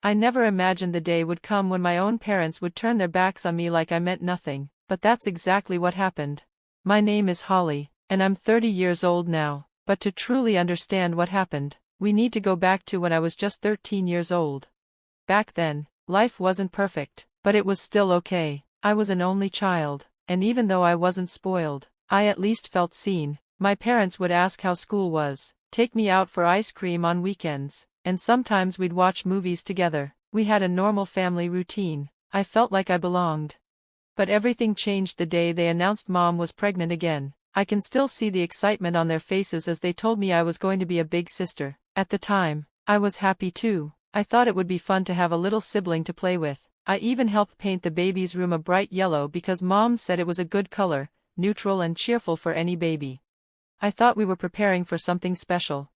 I never imagined the day would come when my own parents would turn their backs on me like I meant nothing, but that's exactly what happened. My name is Holly, and I'm 30 years old now, but to truly understand what happened, we need to go back to when I was just 13 years old. Back then, life wasn't perfect, but it was still okay. I was an only child, and even though I wasn't spoiled, I at least felt seen. My parents would ask how school was, take me out for ice cream on weekends, and sometimes we'd watch movies together. We had a normal family routine. I felt like I belonged. But everything changed the day they announced Mom was pregnant again. I can still see the excitement on their faces as they told me I was going to be a big sister. At the time, I was happy too. I thought it would be fun to have a little sibling to play with. I even helped paint the baby's room a bright yellow because Mom said it was a good color, neutral and cheerful for any baby. I thought we were preparing for something special.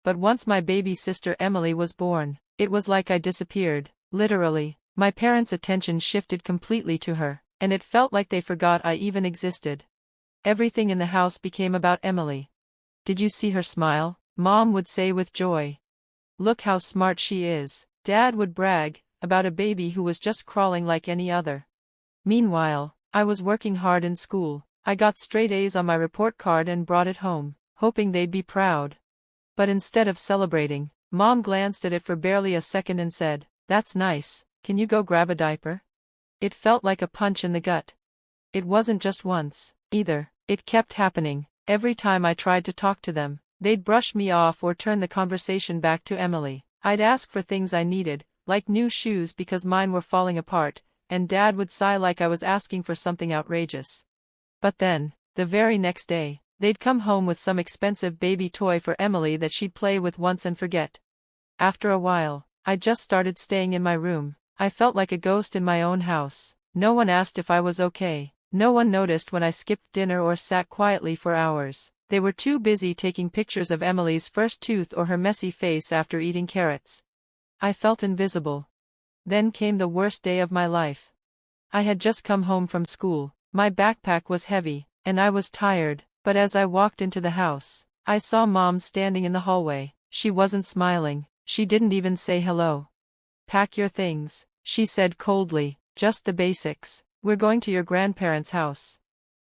But once my baby sister Emily was born, it was like I disappeared, literally. My parents' attention shifted completely to her, and it felt like they forgot I even existed. Everything in the house became about Emily. Did you see her smile? Mom would say with joy. Look how smart she is. Dad would brag about a baby who was just crawling like any other. Meanwhile, I was working hard in school. I got straight A's on my report card and brought it home, hoping they'd be proud. But instead of celebrating, Mom glanced at it for barely a second and said, "That's nice, can you go grab a diaper?" It felt like a punch in the gut. It wasn't just once, either. It kept happening. Every time I tried to talk to them, they'd brush me off or turn the conversation back to Emily. I'd ask for things I needed, like new shoes because mine were falling apart, and Dad would sigh like I was asking for something outrageous. But then, the very next day, they'd come home with some expensive baby toy for Emily that she'd play with once and forget. After a while, I just started staying in my room. I felt like a ghost in my own house. No one asked if I was okay. No one noticed when I skipped dinner or sat quietly for hours. They were too busy taking pictures of Emily's first tooth or her messy face after eating carrots. I felt invisible. Then came the worst day of my life. I had just come home from school. My backpack was heavy, and I was tired, but as I walked into the house, I saw Mom standing in the hallway. She wasn't smiling. She didn't even say hello. "Pack your things," she said coldly, "just the basics. We're going to your grandparents' house."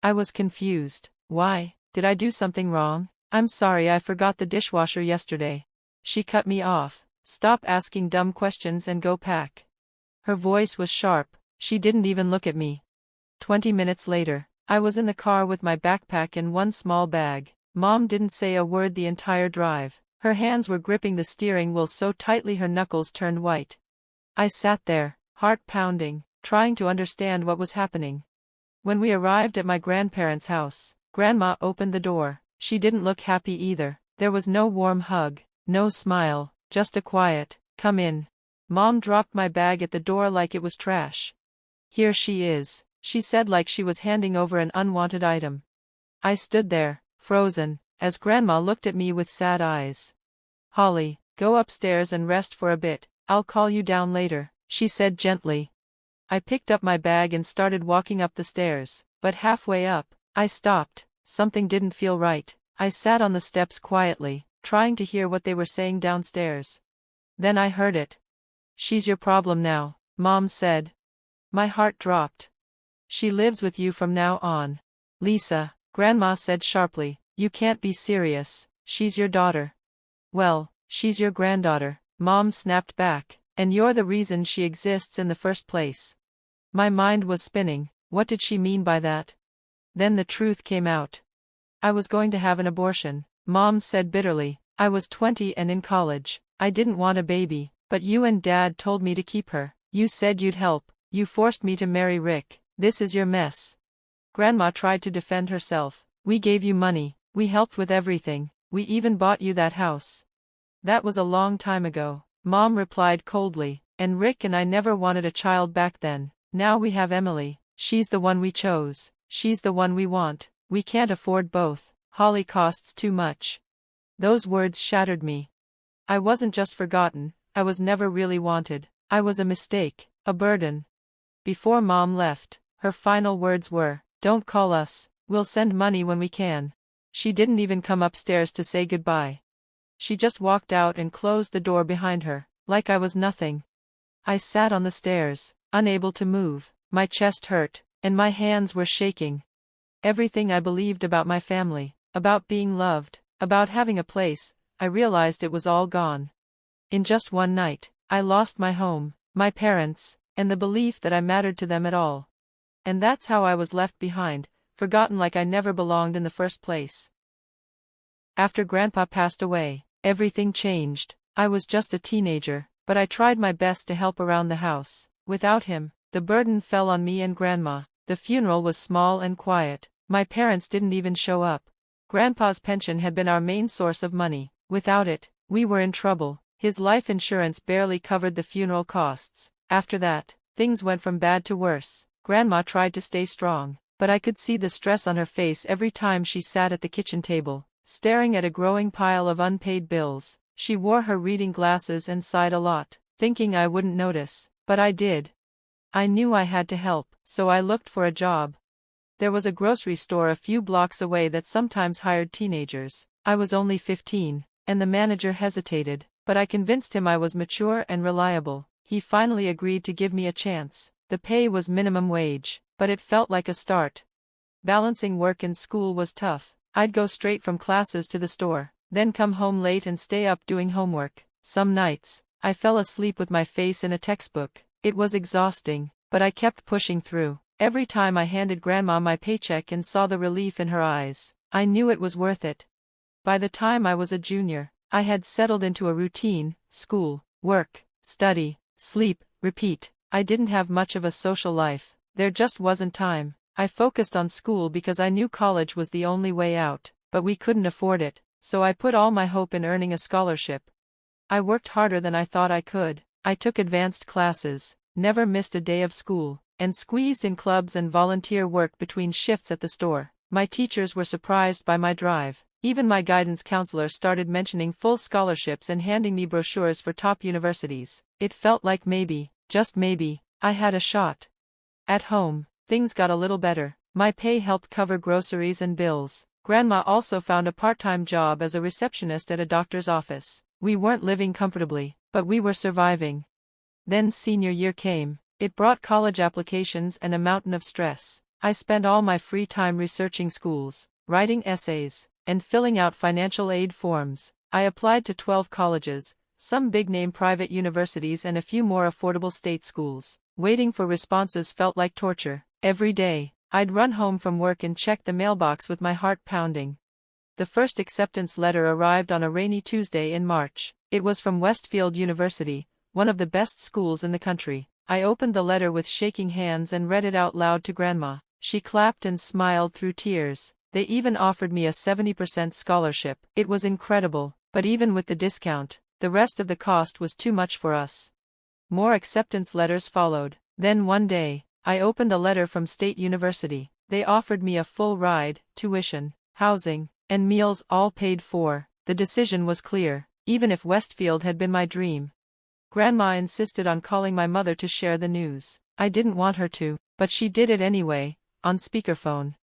I was confused. Why? Did I do something wrong? "I'm sorry, I forgot the dishwasher yesterday." She cut me off. "Stop asking dumb questions and go pack." Her voice was sharp. She didn't even look at me. 20 minutes later, I was in the car with my backpack and one small bag. Mom didn't say a word the entire drive. Her hands were gripping the steering wheel so tightly her knuckles turned white. I sat there, heart pounding, trying to understand what was happening. When we arrived at my grandparents' house, Grandma opened the door. She didn't look happy either. There was no warm hug, no smile, just a quiet, "Come in." Mom dropped my bag at the door like it was trash. "Here she is," she said like she was handing over an unwanted item. I stood there, frozen, as Grandma looked at me with sad eyes. "Holly, go upstairs and rest for a bit. I'll call you down later," she said gently. I picked up my bag and started walking up the stairs, but halfway up, I stopped. Something didn't feel right. I sat on the steps quietly, trying to hear what they were saying downstairs. Then I heard it. "She's your problem now," Mom said. My heart dropped. "She lives with you from now on." "Lisa," Grandma said sharply, "you can't be serious. She's your daughter." "Well, she's your granddaughter," Mom snapped back, "and you're the reason she exists in the first place." My mind was spinning. What did she mean by that? Then the truth came out. I was going to have an abortion, Mom said bitterly. "I was 20 and in college. I didn't want a baby, but you and Dad told me to keep her. You said you'd help. You forced me to marry Rick. This is your mess." Grandma tried to defend herself. "We gave you money. We helped with everything. We even bought you that house." "That was a long time ago," Mom replied coldly, "and Rick and I never wanted a child back then. Now we have Emily. She's the one we chose. She's the one we want. We can't afford both. Holly costs too much." Those words shattered me. I wasn't just forgotten, I was never really wanted. I was a mistake, a burden. Before Mom left, her final words were, "Don't call us, we'll send money when we can." She didn't even come upstairs to say goodbye. She just walked out and closed the door behind her, like I was nothing. I sat on the stairs, unable to move. My chest hurt, and my hands were shaking. Everything I believed about my family, about being loved, about having a place, I realized it was all gone. In just one night, I lost my home, my parents, and the belief that I mattered to them at all. And that's how I was left behind, forgotten like I never belonged in the first place. After Grandpa passed away, everything changed. I was just a teenager, but I tried my best to help around the house. Without him, the burden fell on me and Grandma. The funeral was small and quiet. My parents didn't even show up. Grandpa's pension had been our main source of money. Without it, we were in trouble. His life insurance barely covered the funeral costs. After that, things went from bad to worse. Grandma tried to stay strong, but I could see the stress on her face every time she sat at the kitchen table, staring at a growing pile of unpaid bills. She wore her reading glasses and sighed a lot, thinking I wouldn't notice, but I did. I knew I had to help, so I looked for a job. There was a grocery store a few blocks away that sometimes hired teenagers. I was only 15, and the manager hesitated, but I convinced him I was mature and reliable. He finally agreed to give me a chance. The pay was minimum wage, but it felt like a start. Balancing work and school was tough. I'd go straight from classes to the store, then come home late and stay up doing homework. Some nights, I fell asleep with my face in a textbook. It was exhausting, but I kept pushing through. Every time I handed Grandma my paycheck and saw the relief in her eyes, I knew it was worth it. By the time I was a junior, I had settled into a routine: school, work, study, sleep, repeat. I didn't have much of a social life. There just wasn't time. I focused on school because I knew college was the only way out, but we couldn't afford it, so I put all my hope in earning a scholarship. I worked harder than I thought I could. I took advanced classes, never missed a day of school, and squeezed in clubs and volunteer work between shifts at the store. My teachers were surprised by my drive. Even my guidance counselor started mentioning full scholarships and handing me brochures for top universities. It felt like maybe, just maybe, I had a shot. At home, things got a little better. My pay helped cover groceries and bills. Grandma also found a part-time job as a receptionist at a doctor's office. We weren't living comfortably, but we were surviving. Then senior year came. It brought college applications and a mountain of stress. I spent all my free time researching schools, writing essays, and filling out financial aid forms. I applied to 12 colleges, some big-name private universities and a few more affordable state schools. Waiting for responses felt like torture. Every day, I'd run home from work and check the mailbox with my heart pounding. The first acceptance letter arrived on a rainy Tuesday in March. It was from Westfield University, one of the best schools in the country. I opened the letter with shaking hands and read it out loud to Grandma. She clapped and smiled through tears. They even offered me a 70% scholarship. It was incredible, but even with the discount, the rest of the cost was too much for us. More acceptance letters followed. Then one day, I opened a letter from State University. They offered me a full ride, tuition, housing, and meals all paid for. The decision was clear. Even if Westfield had been my dream. Grandma insisted on calling my mother to share the news. I didn't want her to, but she did it anyway, on speakerphone.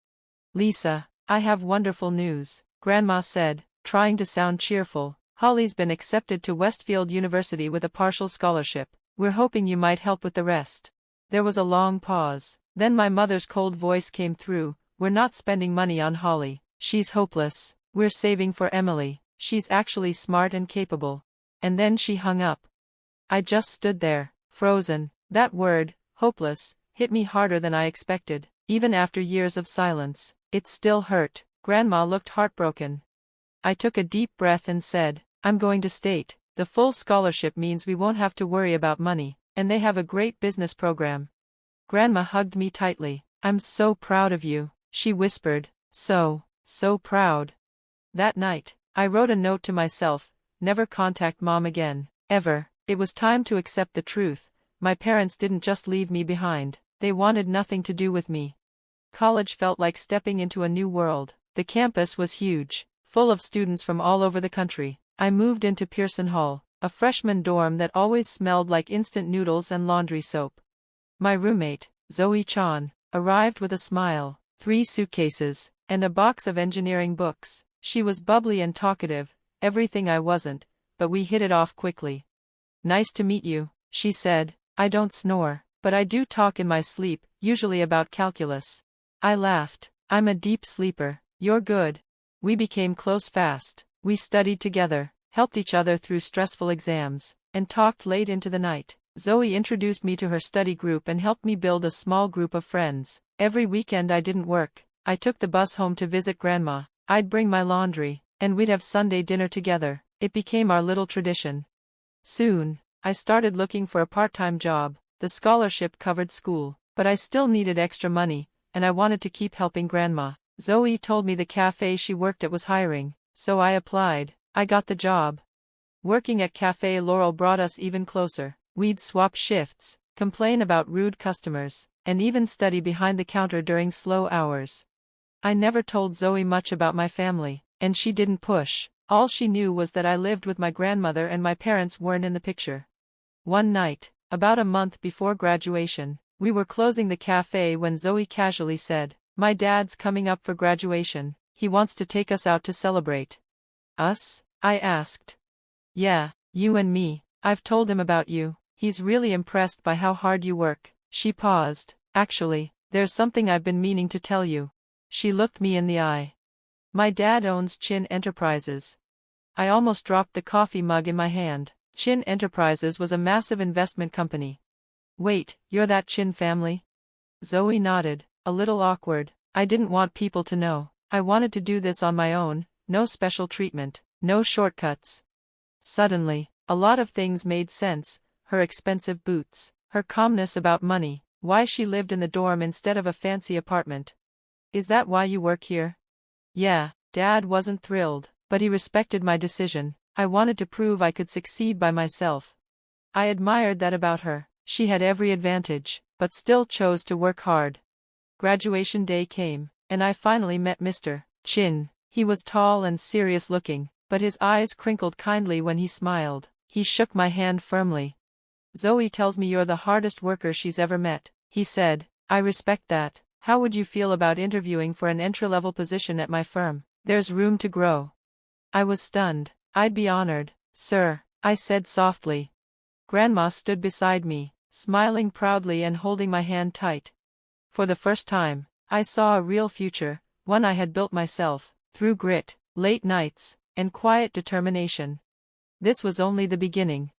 "Lisa, I have wonderful news," Grandma said, trying to sound cheerful. "Holly's been accepted to Westfield University with a partial scholarship. We're hoping you might help with the rest." There was a long pause. Then my mother's cold voice came through. "We're not spending money on Holly. She's hopeless. We're saving for Emily. She's actually smart and capable." And then she hung up. I just stood there, frozen. That word, hopeless, hit me harder than I expected. Even after years of silence, it still hurt. Grandma looked heartbroken. I took a deep breath and said, "I'm going to state. The full scholarship means we won't have to worry about money, and they have a great business program." Grandma hugged me tightly. "I'm so proud of you," she whispered. So proud." That night, I wrote a note to myself: never contact Mom again, ever. It was time to accept the truth. My parents didn't just leave me behind. They wanted nothing to do with me. College felt like stepping into a new world. The campus was huge, full of students from all over the country. I moved into Pearson Hall, a freshman dorm that always smelled like instant noodles and laundry soap. My roommate, Zoe Chan, arrived with a smile, 3 suitcases, and a box of engineering books. She was bubbly and talkative, everything I wasn't, but we hit it off quickly. "Nice to meet you," she said, I don't snore, but I do talk in my sleep, usually about calculus. I laughed. I'm a deep sleeper. You're good. We became close fast. We studied together, helped each other through stressful exams, and talked late into the night. Zoe introduced me to her study group and helped me build a small group of friends. Every weekend I didn't work. I took the bus home to visit Grandma. I'd bring my laundry, and we'd have Sunday dinner together. It became our little tradition. Soon, I started looking for a part-time job. The scholarship covered school, but I still needed extra money, and I wanted to keep helping Grandma. Zoe told me the cafe she worked at was hiring, so I applied. I got the job. Working at Cafe Laurel brought us even closer. We'd swap shifts, complain about rude customers, and even study behind the counter during slow hours. I never told Zoe much about my family, and she didn't push. All she knew was that I lived with my grandmother and my parents weren't in the picture. One night, about a month before graduation, we were closing the cafe when Zoe casually said, "My dad's coming up for graduation. He wants to take us out to celebrate." "Us?" I asked. "Yeah, you and me. I've told him about you. He's really impressed by how hard you work." She paused. "Actually, there's something I've been meaning to tell you." She looked me in the eye. "My dad owns Chin Enterprises." I almost dropped the coffee mug in my hand. Chin Enterprises was a massive investment company. "Wait, you're that Chin family?" Zoe nodded, a little awkward. I didn't want people to know. I wanted to do this on my own, no special treatment, no shortcuts. Suddenly, a lot of things made sense. Her expensive boots, her calmness about money, why she lived in the dorm instead of a fancy apartment. "Is that why you work here?" "Yeah." Dad wasn't thrilled, but he respected my decision. I wanted to prove I could succeed by myself. I admired that about her. She had every advantage, but still chose to work hard. Graduation day came, and I finally met Mr. Chin. He was tall and serious looking, but his eyes crinkled kindly when he smiled. He shook my hand firmly. "Zoe tells me you're the hardest worker she's ever met," he said. "I respect that. How would you feel about interviewing for an entry-level position at my firm? There's room to grow." I was stunned. "I'd be honored, sir," I said softly. Grandma stood beside me, smiling proudly and holding my hand tight. For the first time, I saw a real future, one I had built myself, through grit, late nights, and quiet determination. This was only the beginning.